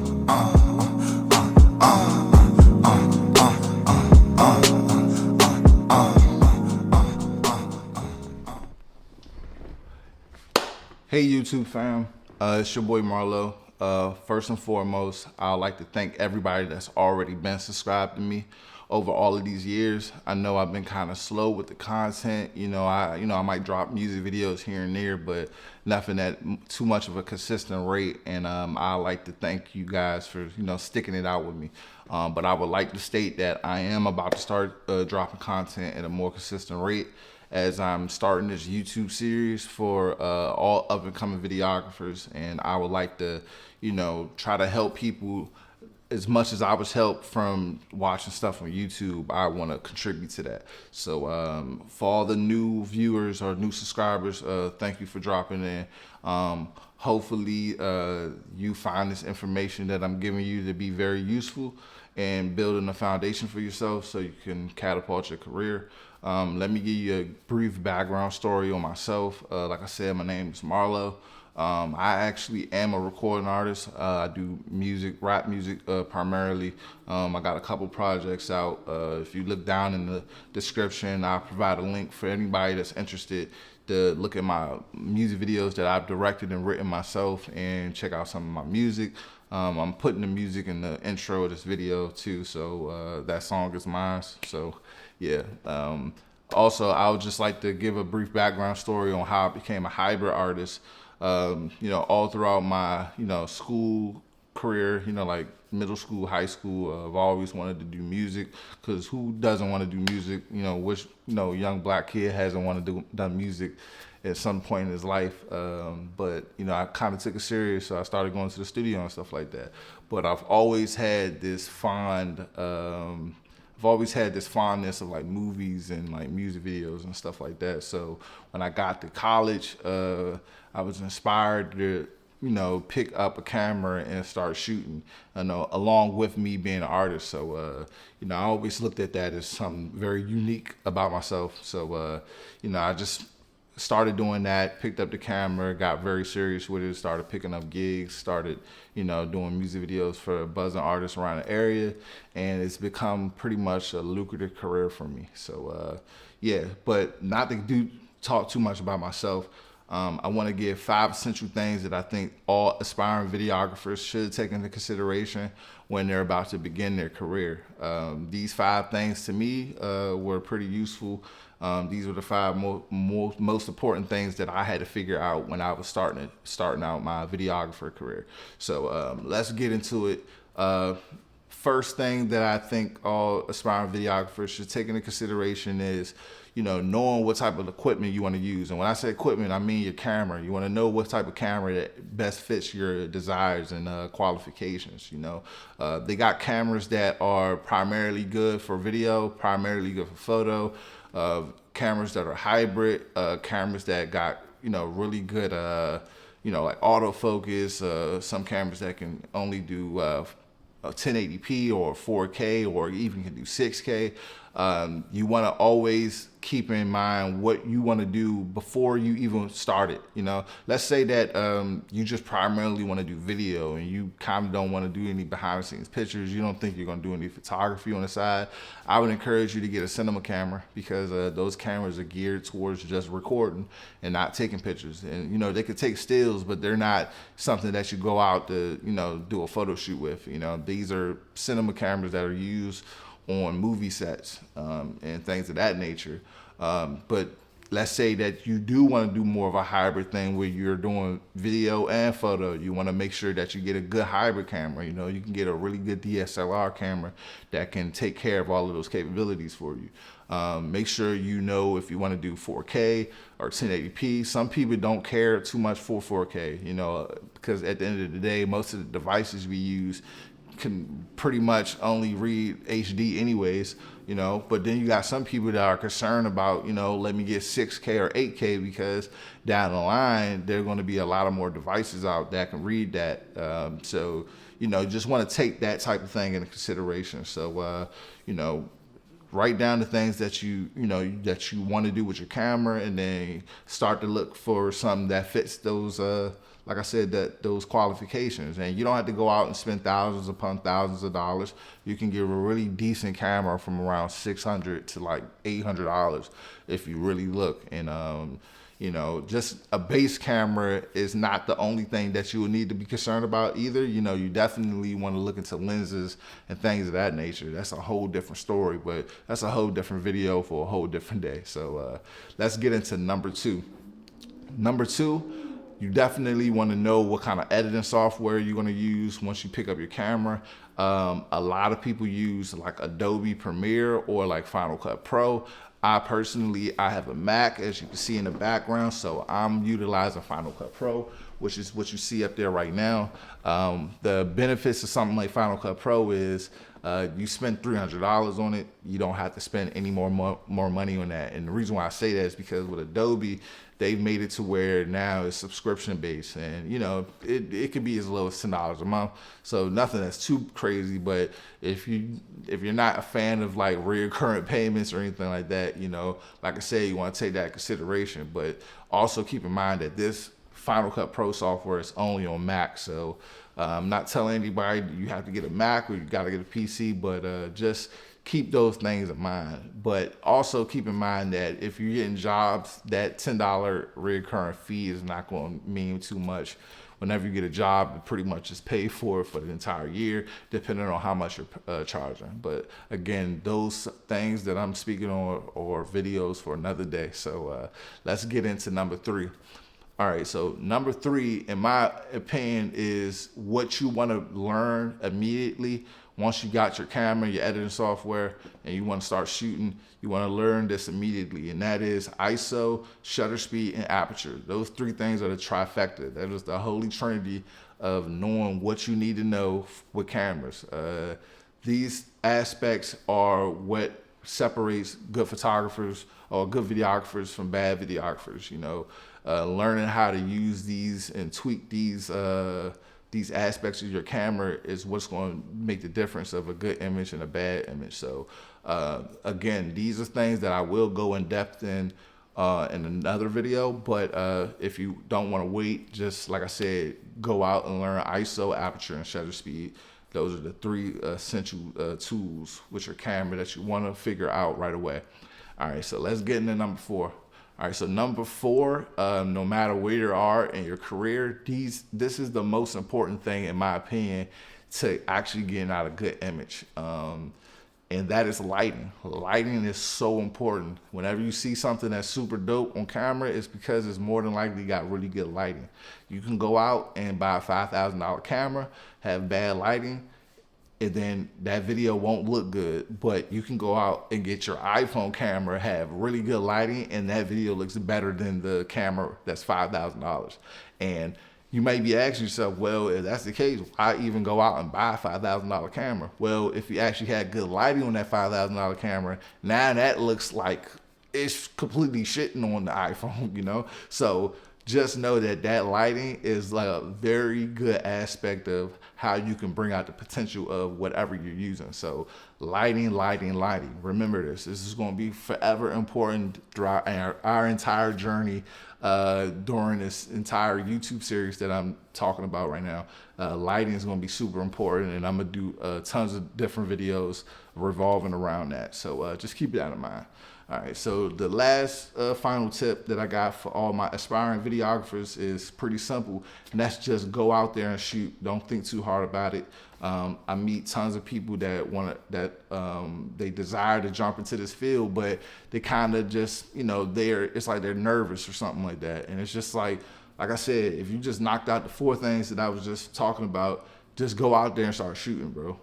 Hey YouTube fam, it's your boy Marlo. First and foremost, I'd like to thank everybody that's already been subscribed to me over all of these years. I know I've been kind of slow with the content. I might drop music videos here and there, but nothing at too much of a consistent rate. And I like to thank you guys for sticking it out with me. But I would like to state that I am about to start dropping content at a more consistent rate, as I'm starting this YouTube series for all up and coming videographers. And I would like to, try to help people as much as I was helped from watching stuff on YouTube. I want to contribute to that. So for all the new viewers or new subscribers, thank you for dropping in. Hopefully you find this information that I'm giving you to be very useful and building a foundation for yourself so you can catapult your career. Let me give you a brief background story on myself. Like I said, my name is Marlo. I actually am a recording artist. I do music, rap music primarily. I got a couple projects out. If you look down in the description, I'll provide a link for anybody that's interested to look at my music videos that I've directed and written myself and check out some of my music. I'm putting the music in the intro of this video too, so that song is mine. So yeah. Also, I would just like to give a brief background story on how I became a hybrid artist. All throughout my school career, like middle school, high school, I've always wanted to do music, because who doesn't want to do music? Which young black kid hasn't wanted to do music at some point in his life. But I kind of took it serious, so I started going to the studio and stuff like that. But I've always had this fondness of like movies and like music videos and stuff like that. So when I got to college, I was inspired to pick up a camera and start shooting, along with me being an artist. So I always looked at that as something very unique about myself. So I just started doing that, picked up the camera, got very serious with it, started picking up gigs, started doing music videos for buzzing artists around the area, and it's become pretty much a lucrative career for me. So yeah, but not to talk too much about myself. I want to give 5 essential things that I think all aspiring videographers should take into consideration when they're about to begin their career. These 5 things to me were pretty useful. These were the 5 most important things that I had to figure out when I was starting out my videographer career. So let's get into it. First thing that I think all aspiring videographers should take into consideration is knowing what type of equipment you want to use. And when I say equipment, I mean your camera. You want to know what type of camera that best fits your desires and qualifications. They got cameras that are primarily good for video, primarily good for photo, cameras that are hybrid, cameras that got really good like autofocus, some cameras that can only do 1080p or 4K, or even can do 6K. You want to always keep in mind what you want to do before you even start it. Let's say that you just primarily want to do video and you kind of don't want to do any behind the scenes pictures. You don't think you're going to do any photography on the side. I would encourage you to get a cinema camera, because those cameras are geared towards just recording and not taking pictures. And they could take stills, but they're not something that you go out to do a photo shoot with. These are cinema cameras that are used on movie sets and things of that nature. But let's say that you do want to do more of a hybrid thing where you're doing video and photo. You want to make sure that you get a good hybrid camera. You can get a really good DSLR camera that can take care of all of those capabilities for you. Make sure if you want to do 4K or 1080p. Some people don't care too much for 4K, because at the end of the day, most of the devices we use can pretty much only read HD anyways, but then you got some people that are concerned about, let me get 6K or 8K, because down the line, there are going to be a lot of more devices out that can read that. So, just want to take that type of thing into consideration. So, write down the things that you want to do with your camera, and then start to look for something that fits those like I said, those qualifications. And you don't have to go out and spend thousands upon thousands of dollars. You can get a really decent camera from around $600 to like $800 if you really look. And just a base camera is not the only thing that you will need to be concerned about either. You definitely want to look into lenses and things of that nature. That's a whole different story, but that's a whole different video for a whole different day. So let's get into number two. Number two, you definitely want to know what kind of editing software you're going to use once you pick up your camera. A lot of people use like Adobe Premiere or like Final Cut Pro. I have a Mac, as you can see in the background, so I'm utilizing Final Cut Pro, which is what you see up there right now. The benefits of something like Final Cut Pro is you spend $300 on it, you don't have to spend any more money on that. And the reason why I say that is because with Adobe, they've made it to where now it's subscription based, and it could be as low as $10 a month. So nothing that's too crazy. But if you're not a fan of like recurrent payments or anything like that, like I said, you want to take that into consideration. But also keep in mind that this Final Cut Pro software is only on Mac. So I'm not telling anybody you have to get a Mac or you got to get a PC, but just keep those things in mind. But also keep in mind that if you're getting jobs, that $10 recurring fee is not going to mean too much. Whenever you get a job, you pretty much just pay for it for the entire year, depending on how much you're charging. But again, those things that I'm speaking on are videos for another day. So let's get into number three. All right, so number three, in my opinion, is what you want to learn immediately. Once you got your camera, your editing software, and you want to start shooting, you want to learn this immediately, and that is ISO, shutter speed, and aperture. Those three things are the trifecta. That is the holy trinity of knowing what you need to know with cameras. These aspects are what separates good photographers or good videographers from bad videographers. Learning how to use these and tweak these aspects of your camera is what's going to make the difference of a good image and a bad image. So again, these are things that I will go in depth in another video, but if you don't want to wait, just like I said, go out and learn ISO, aperture, and shutter speed. Those are the three essential tools with your camera that you want to figure out right away. All right, so let's get into number four. All right, so number four, no matter where you are in your career, this is the most important thing, in my opinion, to actually getting out a good image. And that is lighting. Lighting is so important. Whenever you see something that's super dope on camera, it's because it's more than likely got really good lighting. You can go out and buy a $5,000 camera, have bad lighting, and then that video won't look good. But you can go out and get your iPhone camera, have really good lighting, and that video looks better than the camera that's $5,000. And you may be asking yourself, well, if that's the case, why even go out and buy a $5,000 camera? Well, if you actually had good lighting on that $5,000 camera, now that looks like it's completely shitting on the iPhone, So just know that lighting is like a very good aspect of how you can bring out the potential of whatever you're using. So lighting. Remember this. This is going to be forever important throughout our entire journey during this entire YouTube series that I'm talking about right now. Lighting is going to be super important, and I'm going to do tons of different videos revolving around that. So just keep that in mind. All right, so the last final tip that I got for all my aspiring videographers is pretty simple, and that's just go out there and shoot. Don't think too hard about it. I meet tons of people that they desire to jump into this field, but they kind of just, it's like they're nervous or something like that. And it's just like I said, if you just knocked out the four things that I was just talking about, just go out there and start shooting, bro.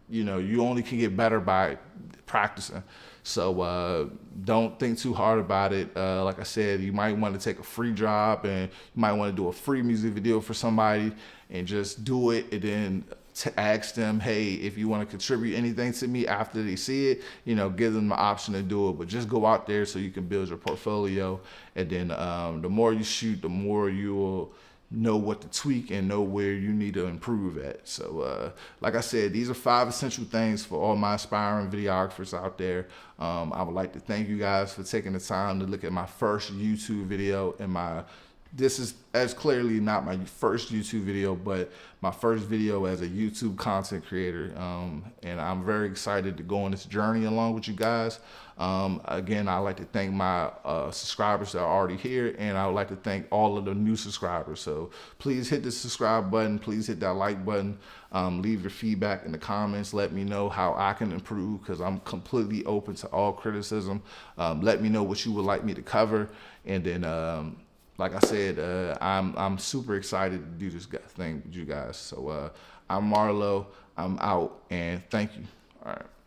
You only can get better by practicing. So don't think too hard about it. Like I said, you might want to take a free job, and you might want to do a free music video for somebody and just do it, and then ask them, hey, if you want to contribute anything to me after they see it, give them the option to do it. But just go out there so you can build your portfolio, and then the more you shoot, the more you will know what to tweak and know where you need to improve at. So like I said, these are 5 essential things for all my aspiring videographers out there. I would like to thank you guys for taking the time to look at my first YouTube video, and this is as clearly not my first YouTube video, but my first video as a YouTube content creator. And I'm very excited to go on this journey along with you guys. Again, I'd like to thank my subscribers that are already here, and I would like to thank all of the new subscribers. So please hit the subscribe button. Please hit that like button. Leave your feedback in the comments. Let me know how I can improve, because I'm completely open to all criticism. Let me know what you would like me to cover. And then, like I said, I'm super excited to do this thing with you guys. So I'm Marlo. I'm out, and thank you. All right.